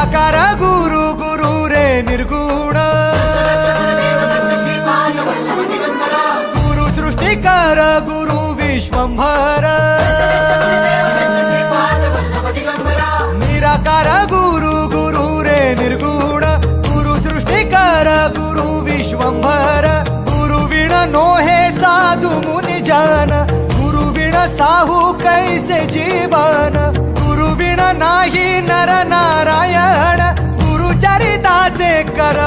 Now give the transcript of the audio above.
निराकार गुरु गुरु रे निर्गुण गुरु सृष्टिकर गुरु विश्वंभर निराकार गुरु गुरु रे निर्गुण गुरु सृष्टिकर गुरु विश्वंभर गुरु विण नोहे साधु मुनि जन गुरु विण साहू कैसे जीवन गुरु विण नाही नर नारायण गुरु चरिताचे कर